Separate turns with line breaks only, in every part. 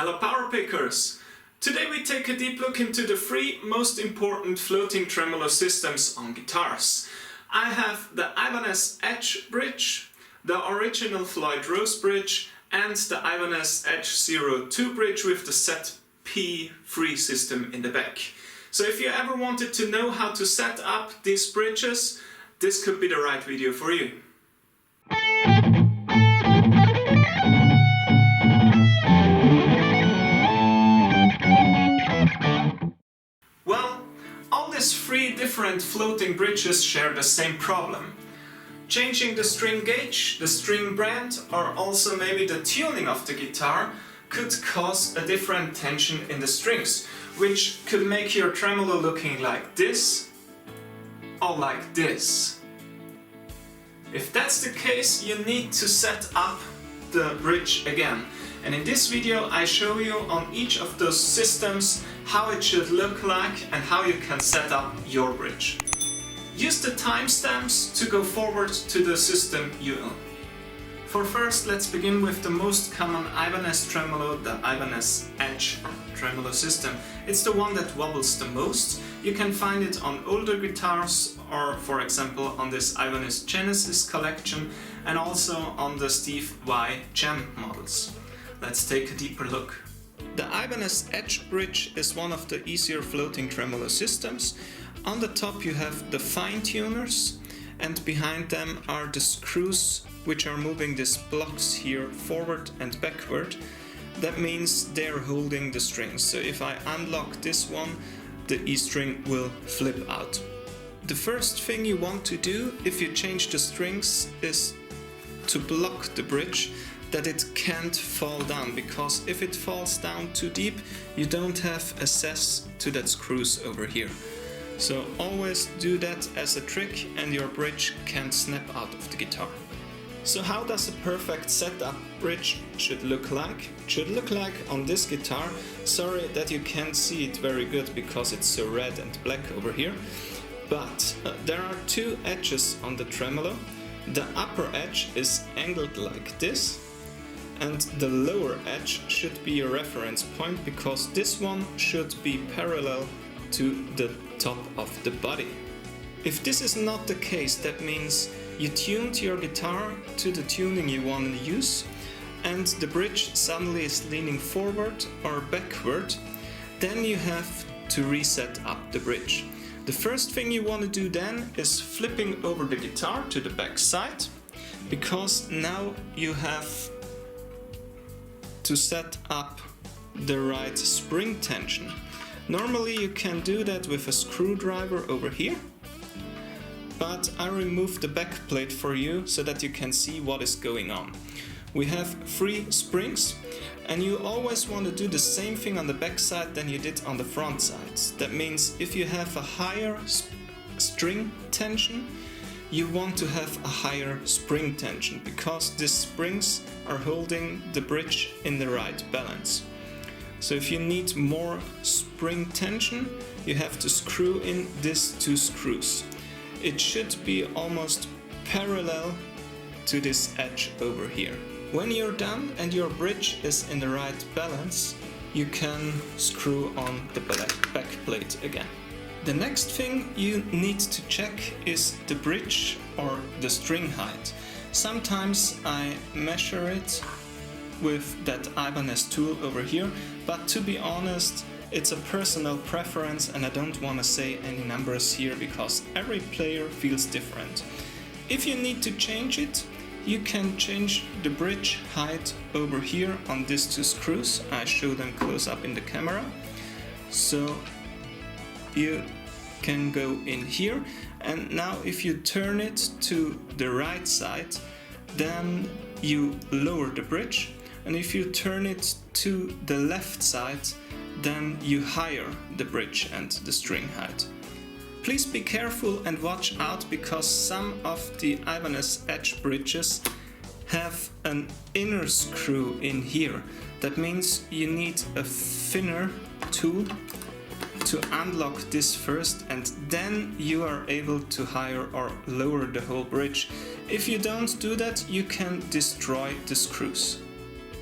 Hello power pickers! Today we take a deep look into the three most important floating tremolo systems on guitars. I have the Ibanez Edge bridge, the original Floyd Rose bridge and the Ibanez Edge Zero 2 bridge with the set P3 system in the back. So if you ever wanted to know how to set up these bridges, this could be the right video for you. Well, all these three different floating bridges share the same problem. Changing the string gauge, the string brand, or also maybe the tuning of the guitar could cause a different tension in the strings, which could make your tremolo looking like this or like this. If that's the case, you need to set up the bridge again. And in this video I show you on each of those systems how it should look like and how you can set up your bridge. Use the timestamps to go forward to the system you own. For first, let's begin with the most common Ibanez tremolo, the Ibanez Edge tremolo system. It's the one that wobbles the most. You can find it on older guitars or, for example, on this Ibanez Genesis collection and also on the Steve Y Gem models. Let's take a deeper look. The Ibanez Edge bridge is one of the easier floating tremolo systems. On the top you have the fine tuners and behind them are the screws which are moving these blocks here forward and backward. That means they're holding the strings. So if I unlock this one, the E string will flip out. The first thing you want to do if you change the strings is to block the bridge, that it can't fall down, because if it falls down too deep you don't have access to that screws over here. So always do that as a trick and your bridge can't snap out of the guitar. So how does a perfect setup bridge should look like? It should look like on this guitar. Sorry that you can't see it very good because it's so red and black over here. But there are two edges on the tremolo. The upper edge is angled like this, and the lower edge should be a reference point because this one should be parallel to the top of the body. If this is not the case, that means you tuned your guitar to the tuning you want to use and the bridge suddenly is leaning forward or backward, then you have to reset up the bridge. The first thing you want to do then is flipping over the guitar to the back side, because now you have to set up the right spring tension. Normally you can do that with a screwdriver over here, but I removed the back plate for you so that you can see what is going on. We have 3 springs and you always want to do the same thing on the back side than you did on the front side. That means if you have a higher string tension, you want to have a higher spring tension, because these springs are holding the bridge in the right balance. So if you need more spring tension, you have to screw in these 2 screws. It should be almost parallel to this edge over here. When you're done and your bridge is in the right balance, you can screw on the back plate again. The next thing you need to check is the bridge or the string height. Sometimes I measure it with that Ibanez tool over here, but to be honest, it's a personal preference and I don't want to say any numbers here because every player feels different. If you need to change it, you can change the bridge height over here on these 2 screws. I show them close up in the camera. So you can go in here, and now if you turn it to the right side, then you lower the bridge, and if you turn it to the left side, then you higher the bridge and the string height. Please be careful and watch out, because some of the Ibanez Edge bridges have an inner screw in here. That means you need a thinner tool to unlock this first, and then you are able to higher or lower the whole bridge. If you don't do that, you can destroy the screws.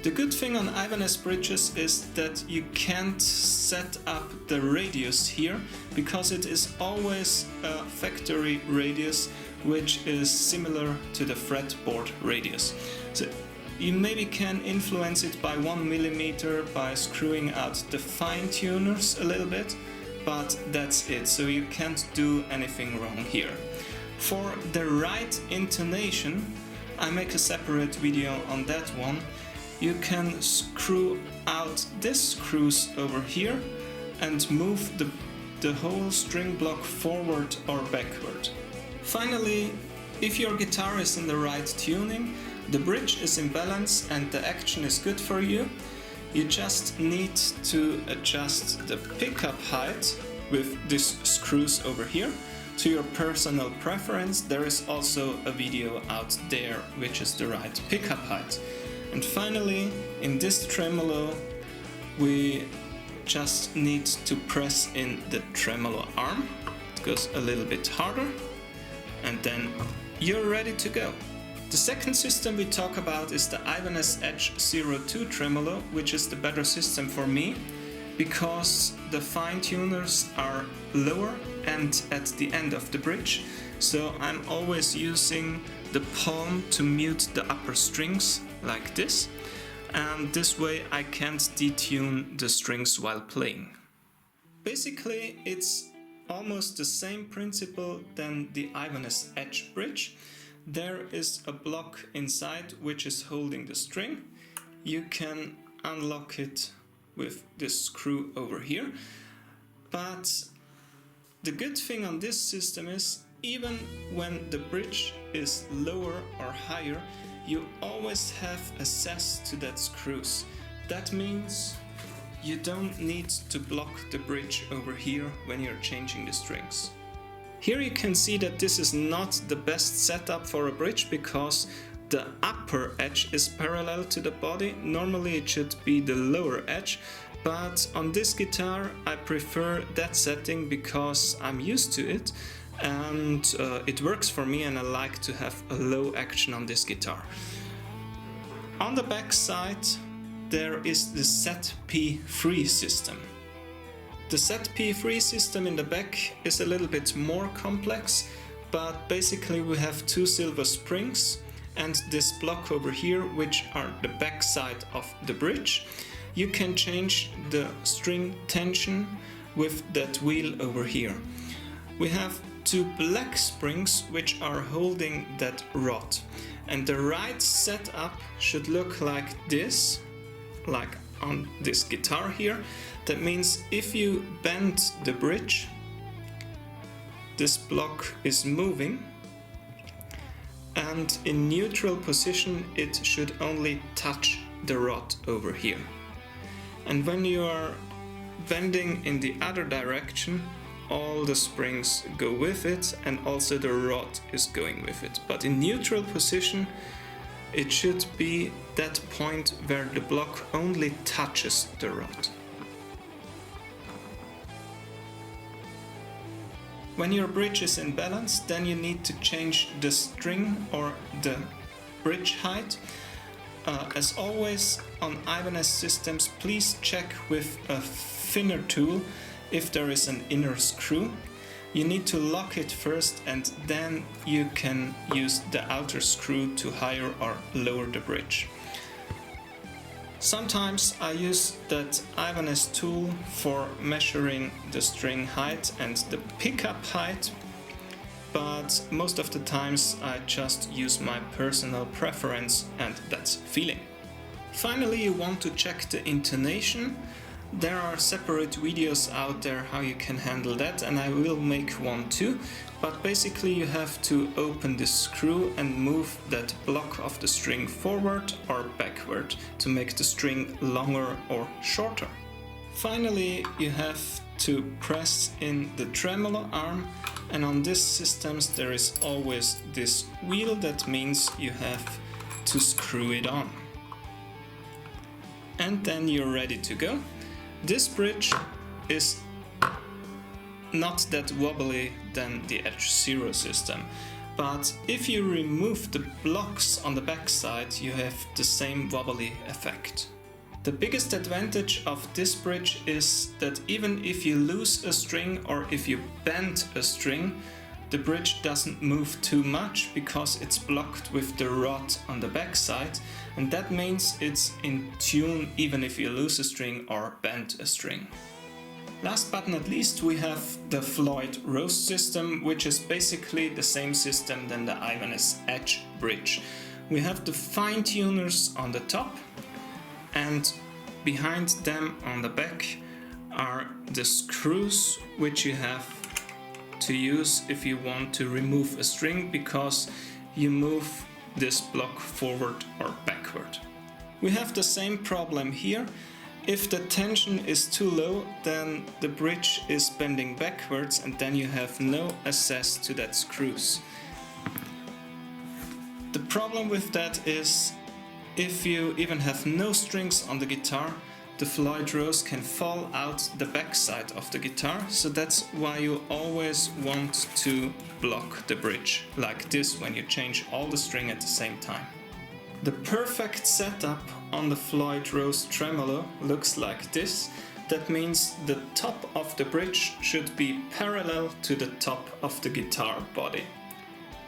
The good thing on Ibanez bridges is that you can't set up the radius here, because it is always a factory radius which is similar to the fretboard radius. So you maybe can influence it by 1 millimeter by screwing out the fine tuners a little bit, but that's it, so you can't do anything wrong here. For the right intonation, I make a separate video on that one. You can screw out these screws over here and move the whole string block forward or backward. Finally, if your guitar is in the right tuning, the bridge is in balance and the action is good for you, you just need to adjust the pickup height with these screws over here to your personal preference. There is also a video out there which is the right pickup height. And finally, in this tremolo, we just need to press in the tremolo arm. It goes a little bit harder, and then you're ready to go. The second system we talk about is the Ibanez Edge Zero 2 tremolo, which is the better system for me, because the fine tuners are lower and at the end of the bridge, so I'm always using the palm to mute the upper strings like this, and this way I can't detune the strings while playing. Basically, it's almost the same principle than the Ibanez Edge bridge. There is a block inside which is holding the string. You can unlock it with this screw over here, but the good thing on this system is even when the bridge is lower or higher, you always have access to that screws. That means you don't need to block the bridge over here when you're changing the strings. Here you can see that this is not the best setup for a bridge, because the upper edge is parallel to the body. Normally it should be the lower edge, but on this guitar I prefer that setting because I'm used to it, and it works for me, and I like to have a low action on this guitar. On the back side there is the set P3 system. The set P3 system in the back is a little bit more complex, but basically we have two silver springs and this block over here, which are the back side of the bridge. You can change the string tension with that wheel over here. We have two black springs which are holding that rod, and the right setup should look like this, like on this guitar here. That means if you bend the bridge, this block is moving, and in neutral position it should only touch the rod over here. And when you are bending in the other direction, all the springs go with it, and also the rod is going with it. But in neutral position it should be that point where the block only touches the rod. When your bridge is in balance, then you need to change the string or the bridge height. As always on Ibanez systems, please check with a thinner tool if there is an inner screw. You need to lock it first, and then you can use the outer screw to higher or lower the bridge. Sometimes I use that Ibanez tool for measuring the string height and the pickup height, but most of the times I just use my personal preference, and that's feeling. Finally, you want to check the intonation. There are separate videos out there how you can handle that, and I will make one too. But basically you have to open the screw and move that block of the string forward or backward to make the string longer or shorter. Finally, you have to press in the tremolo arm, and on these systems there is always this wheel. That means you have to screw it on. And then you're ready to go. This bridge is not that wobbly than the Edge Zero system, but if you remove the blocks on the backside, you have the same wobbly effect. The biggest advantage of this bridge is that even if you lose a string or if you bend a string, the bridge doesn't move too much because it's blocked with the rod on the backside, and that means it's in tune even if you lose a string or bend a string. Last but not least, we have the Floyd Rose system, which is basically the same system than the Ibanez Edge bridge. We have the fine tuners on the top, and behind them on the back are the screws which you have to use if you want to remove a string because you move this block forward or backward. We have the same problem here. If the tension is too low, then the bridge is bending backwards and then you have no access to that screws. The problem with that is if you even have no strings on the guitar, the Floyd Rose can fall out the backside of the guitar, so that's why you always want to block the bridge, like this when you change all the string at the same time. The perfect setup on the Floyd Rose tremolo looks like this. That means the top of the bridge should be parallel to the top of the guitar body.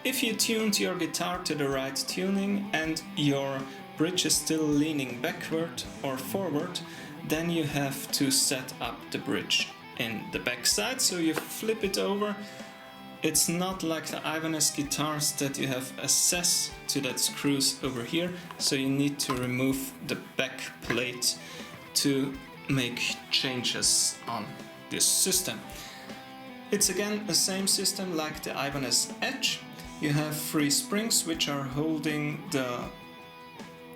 If you tuned your guitar to the right tuning and your bridge is still leaning backward or forward, then you have to set up the bridge in the backside, so you flip it over. It's not like the Ibanez guitars that you have access to that screws over here, so you need to remove the back plate to make changes on this system. It's again the same system like the Ibanez Edge. You have 3 springs which are holding the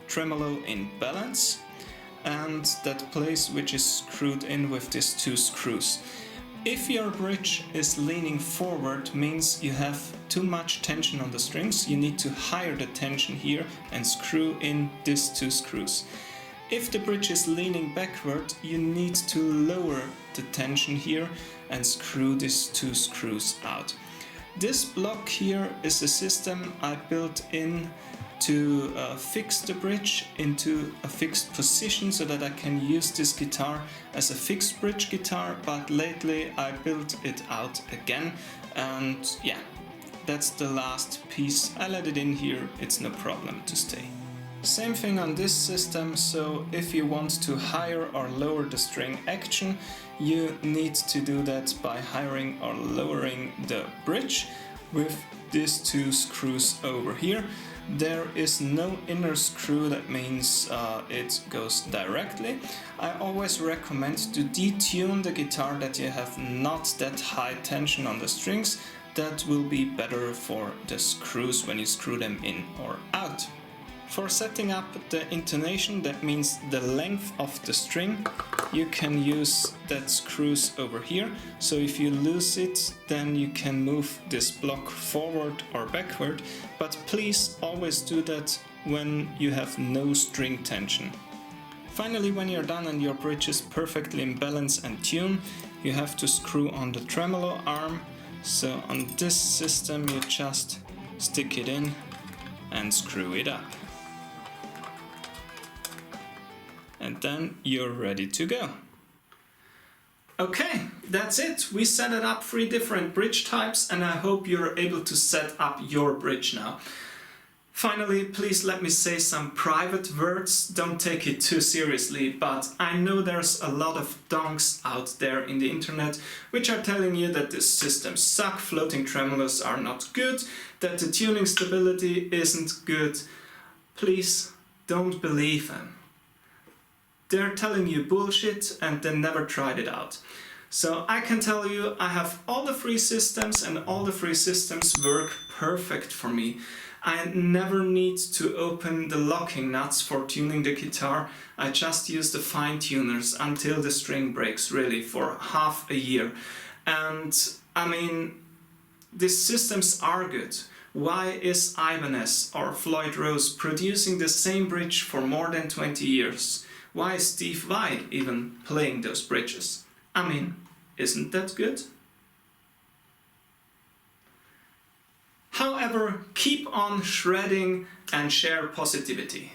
tremolo in balance, and that place which is screwed in with these 2 screws. If your bridge is leaning forward, means you have too much tension on the strings, you need to higher the tension here and screw in these 2 screws. If the bridge is leaning backward, you need to lower the tension here and screw these 2 screws out. This block here is a system I built in to fix the bridge into a fixed position so that I can use this guitar as a fixed bridge guitar, but lately I built it out again, and yeah, that's the last piece. I let it in here, it's no problem to stay. Same thing on this system, so if you want to higher or lower the string action, you need to do that by highering or lowering the bridge with these 2 screws over here. There is no inner screw, that means it goes directly. I always recommend to detune the guitar that you have not that high tension on the strings. That will be better for the screws when you screw them in or out. For setting up the intonation, that means the length of the string, you can use that screws over here. So if you lose it, then you can move this block forward or backward, but please always do that when you have no string tension. Finally, when you're done and your bridge is perfectly in balance and tune, you have to screw on the tremolo arm. So on this system you just stick it in and screw it up. And then you're ready to go. Okay, that's it. We set it up 3 different bridge types, and I hope you're able to set up your bridge now. Finally, please let me say some private words. Don't take it too seriously, but I know there's a lot of donks out there in the internet which are telling you that this system sucks, floating tremolos are not good, that the tuning stability isn't good. Please don't believe them. They're telling you bullshit and they never tried it out. So I can tell you I have all the 3 systems and all the 3 systems work perfect for me. I never need to open the locking nuts for tuning the guitar. I just use the fine tuners until the string breaks, really, for half a year. And I mean, these systems are good. Why is Ibanez or Floyd Rose producing the same bridge for more than 20 years? Why is Steve Vai even playing those bridges? I mean, isn't that good? However, keep on shredding and share positivity.